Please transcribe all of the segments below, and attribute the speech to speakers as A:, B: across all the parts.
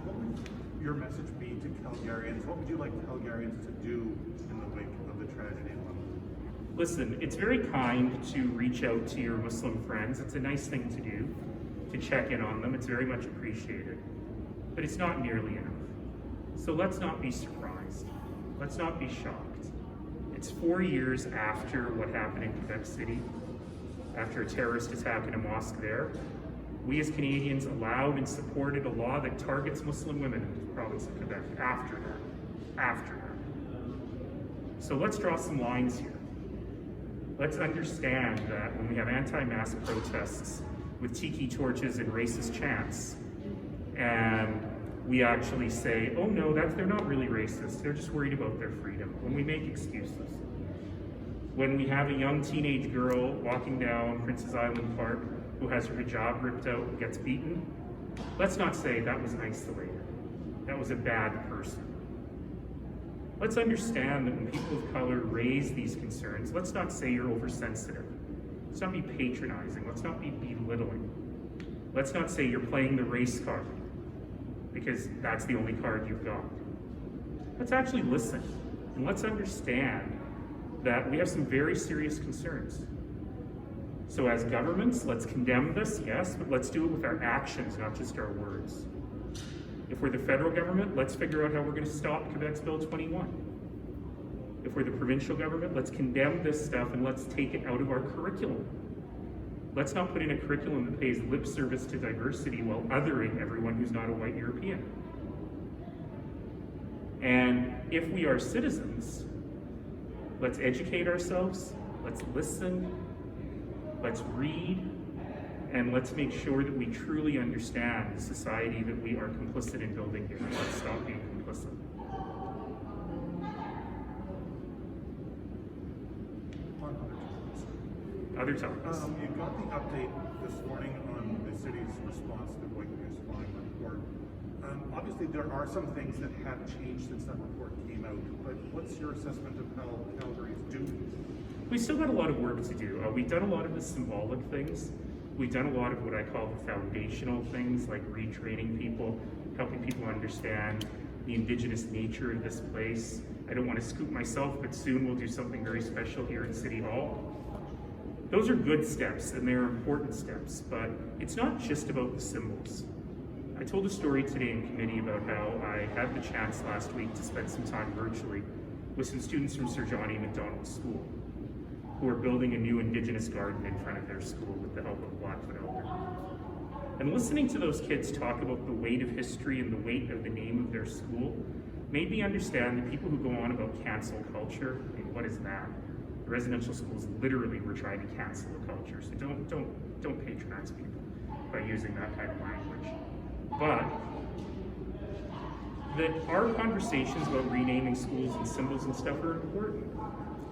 A: What would your message be to Calgarians? What would you like Calgarians to do in the wake of the tragedy in London?
B: Listen, it's very kind to reach out to your Muslim friends. It's a nice thing to do, to check in on them. It's very much appreciated. But it's not nearly enough. So let's not be surprised. Let's not be shocked. It's 4 years after what happened in Quebec City, after a terrorist attack in a mosque there. We as Canadians allowed and supported a law that targets Muslim women in the province of Quebec after that. So let's draw some lines here. Let's understand that when we have anti-mask protests with tiki torches and racist chants, and we actually say, oh no, they're not really racist, they're just worried about their freedom, when we make excuses. When we have a young teenage girl walking down Princess Island Park who has her hijab ripped out and gets beaten, let's not say that was isolated. That was a bad person. Let's understand that when people of color raise these concerns, let's not say you're oversensitive. Let's not be patronizing. Let's not be belittling. Let's not say you're playing the race card because that's the only card you've got. Let's actually listen and let's understand that we have some very serious concerns. So as governments, let's condemn this, yes, but let's do it with our actions, not just our words. If we're the federal government, let's figure out how we're going to stop Quebec's Bill 21. If we're the provincial government, let's condemn this stuff and let's take it out of our curriculum. Let's not put in a curriculum that pays lip service to diversity while othering everyone who's not a white European. And if we are citizens, let's educate ourselves, let's listen, let's read, and let's make sure that we truly understand the society that we are complicit in building here. Let's stop being complicit. Other topics.
A: You got the update this morning on the city's response to the White News Flying report. Obviously, there are some things that have changed since that report came out, but what's your assessment of how Calgary is doing?
B: We've still got a lot of work to do. We've done a lot of the symbolic things. We've done a lot of what I call the foundational things, like retraining people, helping people understand the Indigenous nature of this place. I don't want to scoop myself, but soon we'll do something very special here in City Hall. Those are good steps, and they're important steps, but it's not just about the symbols. I told a story today in committee about how I had the chance last week to spend some time virtually with some students from Sir John A. Macdonald School, who are building a new Indigenous garden in front of their school with the help of Blackfoot Elder. And listening to those kids talk about the weight of history and the weight of the name of their school made me understand that people who go on about cancel culture, I mean, what is that? The residential schools literally were trying to cancel the culture, so don't patronize people by using that kind of language. But that our conversations about renaming schools and symbols and stuff are important,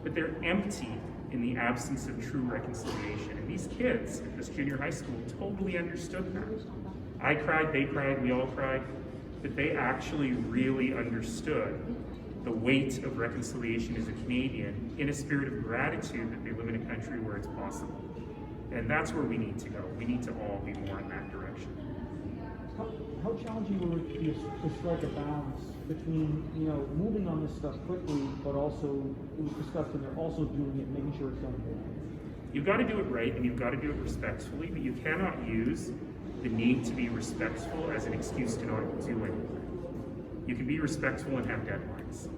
B: but they're empty in the absence of true reconciliation. And these kids at this junior high school totally understood that. I cried, they cried, we all cried, but they actually really understood the weight of reconciliation as a Canadian in a spirit of gratitude that they live in a country where it's possible. And that's where we need to go. We need to all be more in that direction.
C: How challenging will it be to strike a balance between, moving on this stuff quickly, but also, it was discussed in there, also doing it, making sure it's done right?
B: You've got to do it right, and you've got to do it respectfully, but you cannot use the need to be respectful as an excuse to not do anything. You can be respectful and have deadlines.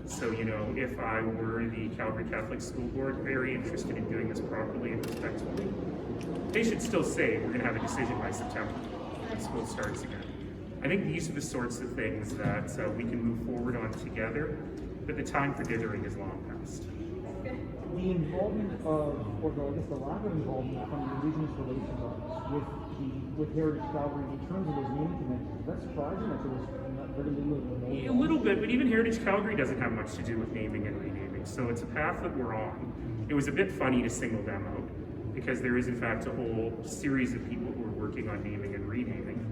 B: So, if I were the Calgary Catholic School Board, very interested in doing this properly and respectfully, they should still say, we're going to have a decision by September when school starts again. I think these are the sorts of things that we can move forward on together, but the time for dithering is long past.
C: The involvement of, or the lack of involvement from the Indigenous Relations Office with Heritage Calgary in terms of those naming conventions, that's surprising that there was very little.
B: A little bit, but even Heritage Calgary doesn't have much to do with naming and renaming, so it's a path that we're on. It was a bit funny to single them out, because there is in fact a whole series of people who are working on naming and renaming,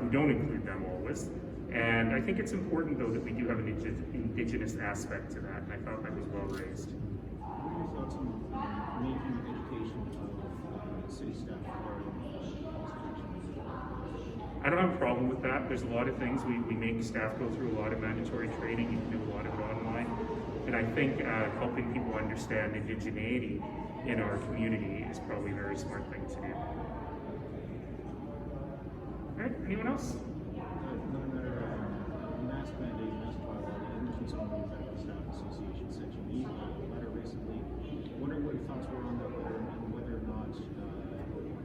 B: who don't include them always. And I think it's important though that we do have an Indigenous aspect to that, and I thought that was well raised.
D: What are your thoughts on making education of city staff regarding
B: I don't have a problem with that. There's a lot of things. We make staff go through a lot of mandatory training. You can do a lot of it online. And I think helping people understand indigeneity in our community is probably a very smart thing to do. All right, anyone else?
D: Mask mandate, mask bylaw, the Edmonton School Manufacturing Staff Association sent you a letter recently. Wondering what your thoughts were on that letter and whether or not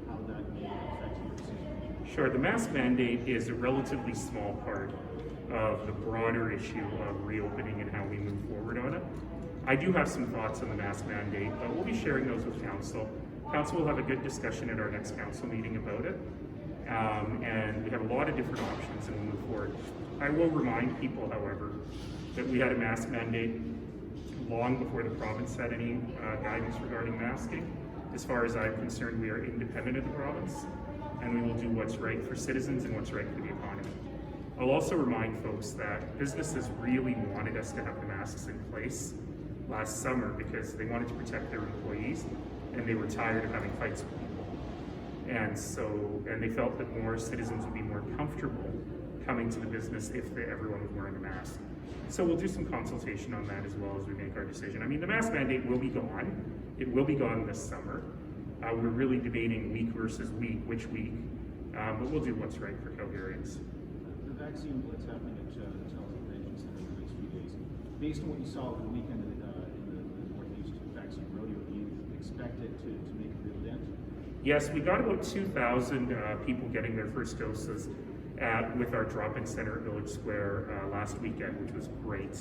D: how that may affect your decision.
B: Sure, the mask mandate is a relatively small part of the broader issue of reopening and how we move forward on it. I do have some thoughts on the mask mandate, but we'll be sharing those with Council. Council will have a good discussion at our next Council meeting about it. And we have a lot of different options and we'll move forward. I will remind people, however, that we had a mask mandate long before the province had any guidance regarding masking. As far as I'm concerned, we are independent of the province, and we will do what's right for citizens and what's right for the economy. I'll also remind folks that businesses really wanted us to have the masks in place last summer because they wanted to protect their employees, and they were tired of having fights with people. And they felt that more citizens would be more comfortable coming to the business if everyone was wearing a mask. So we'll do some consultation on that as well as we make our decision. I mean, the mask mandate will be gone. It will be gone this summer. We're really debating week versus week, which week, but we'll do what's right for Calgarians.
D: The vaccine blitz happening at the Convention Center in the next few days. Based on what you saw over the weekend in the Northeast vaccine rodeo, do you expect it to make a real dent?
B: Yes, we got about 2,000 people getting their first doses with our drop-in center at Village Square last weekend, which was great.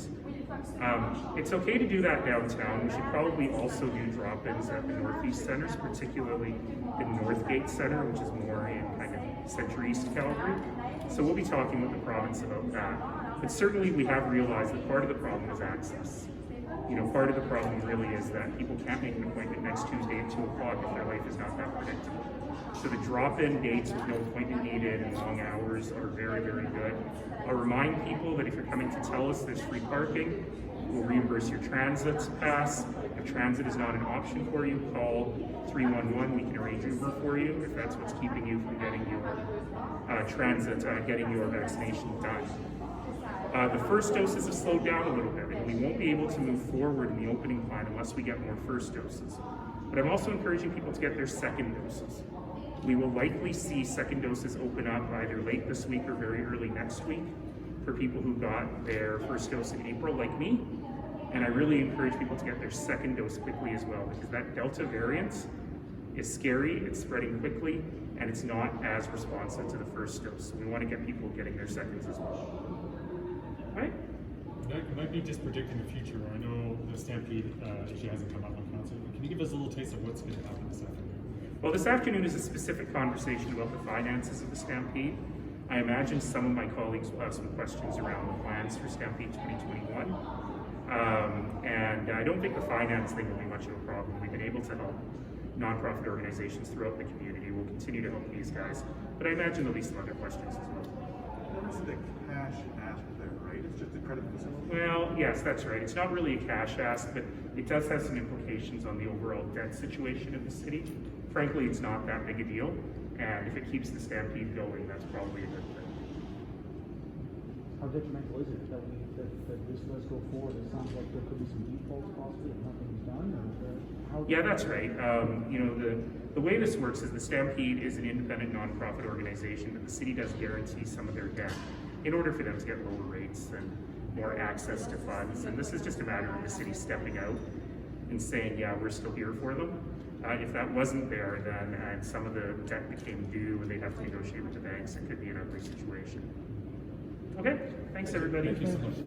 B: It's okay to do that downtown. We should probably also do drop-ins at the Northeast centers, particularly the Northgate Center, which is more in kind of center-east Calgary. So we'll be talking with the province about that. But certainly we have realized that part of the problem is access. You know, part of the problem really is that people can't make an appointment next Tuesday at 2 o'clock if their life is not that predictable. So the drop-in dates with no appointment needed and long hours are very, very good. I'll remind people that if you're coming to TELUS, there's free parking. We'll reimburse your transit pass. If transit is not an option for you, call 311. We can arrange Uber for you if that's what's keeping you from getting your getting your vaccination done. The first doses have slowed down a little bit, and we won't be able to move forward in the opening plan unless we get more first doses. But I'm also encouraging people to get their second doses. We will likely see second doses open up either late this week or very early next week for people who got their first dose in April, like me. And I really encourage people to get their second dose quickly as well, because that Delta variant is scary, it's spreading quickly, and it's not as responsive to the first dose. So we want to get people getting their seconds as well. All right?
E: It might be just predicting the future. I know the Stampede issue hasn't come up on council. Can you give us a little taste of what's going to happen this afternoon?
B: Well, this afternoon is a specific conversation about the finances of the Stampede. I imagine some of my colleagues will have some questions around the plans for Stampede 2021. And I don't think the finance thing will be much of a problem. We've been able to help nonprofit organizations throughout the community. We'll continue to help these guys. But I imagine there'll be some other questions as well.
A: There isn't a cash ask there, right? It's just a credit facility.
B: Well, yes, that's right. It's not really a cash ask, but it does have some implications on the overall debt situation of the city. Frankly, it's not that big a deal, and if it keeps the Stampede going, that's probably a good thing.
C: How detrimental is it that this does go forward? It sounds like there could be some defaults possibly if nothing's done, or how?
B: Yeah, that's right. You know, the way this works is the Stampede is an independent nonprofit organization, but the city does guarantee some of their debt in order for them to get lower rates and more access to funds. And this is just a matter of the city stepping out and saying, yeah, we're still here for them. If that wasn't there, then and some of the debt became due and they'd have to negotiate with the banks, it could be an ugly situation. Okay, thanks everybody.
E: Thank you so much.